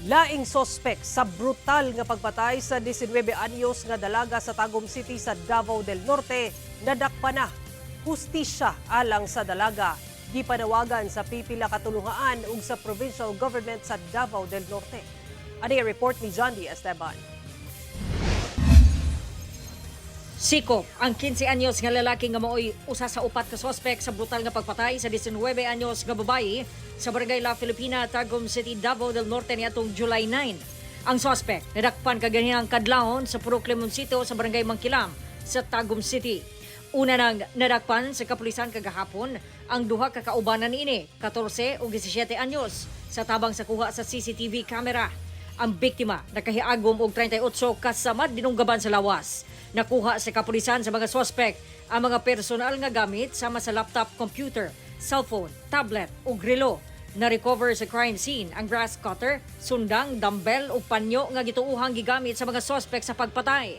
Laing suspek sa brutal nga pagpatay sa 19 anyos nga dalaga sa Tagum City sa Davao del Norte, nadakpan na hustisya alang sa dalaga. Gipanawagan sa pipila katulungan ug sa provincial government sa Davao del Norte. Ani report ni John D. Esteban. Sikop ang 15 anyos nga lalaki nga maoy usa sa upat ka suspek sa brutal nga pagpatay sa 19 anyos nga babayi sa barangay La Filipina, Tagum City, Davao del Norte niadtong July 9. Ang suspek nadakpan kaganihang kadlawon sa Purok Limoncito sa barangay Mangkilam sa Tagum City. Una nang nadakpan sa kapulisan kagahapon ang duha ka kaubanan niini, 14 ug 17 anyos, sa tabang sa kuha sa CCTV camera. Ang biktima nakahiagom og 38 kasamad dinunggaban sa lawas. Nakuha sa kapulisan sa mga suspek ang mga personal nga gamit sama sa laptop, computer, cellphone, tablet ug relo. Na-recover sa crime scene ang grass cutter, sundang, dumbbell ug panyo nga gituuhang gigamit sa mga suspek sa pagpatay.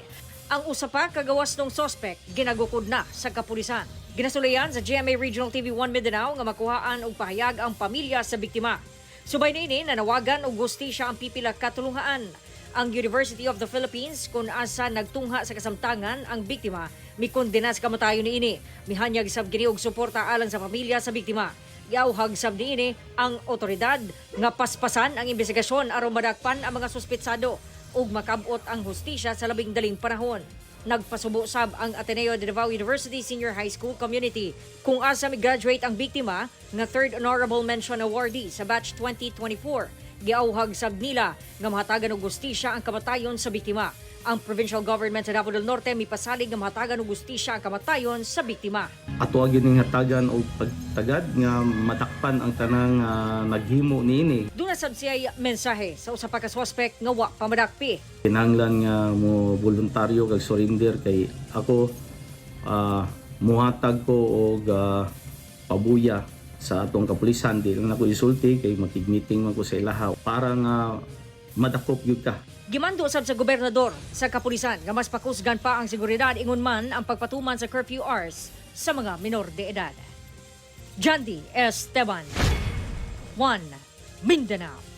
Ang usa pa kagawas ng suspek ginagukod na sa kapulisan. Ginasulayan sa GMA Regional TV 1 Mindanao nga makuhaan og pahayag ang pamilya sa biktima. Subay niini nanawagan og hustisya ang pipila katulungan. Ang University of the Philippines kung asa nagtungha sa kasamtangan ang biktima mikondena sa kamatayon niini. Mihanyag sab kini og suporta alang sa pamilya sa biktima. Giauhag sab niini ang otoridad nga paspasan ang investigasyon aron madakpan ang mga suspetsado ug makabot ang hustisya sa labing daling panahon. Nagpasubo sab ang Ateneo de Davao University Senior High School community kung asa mi-graduate ang biktima nga third honorable mention awardee sa batch 2024. Giauhag sab nila nga mahatagan og hustisya ang kamatayon sa biktima. Ang provincial government sa Davao del Norte mipasalig nga mahatagan og hustisya ang kamatayon sa biktima. Ato gyud hatagan og pagtagad nga matakpan ang tanang naghimo niini. Duna sab siya mensahe sa usa pa ka suspek nga wa pa madakpi. Kinahanglan nga mo voluntaryo kag surrender kay ako muhatag ko og pabuya sa atong kapulisan. Di lang ako isulti kay makig-meeting man ko sa ilaha para nga madakop gyud ka. Gimando sab sa gobernador sa kapulisan nga mas pakusgan pa ang seguridad ingon man ang pagpatuman sa curfew hours sa mga minor de edad. John D. Esteban, 1 Mindanao.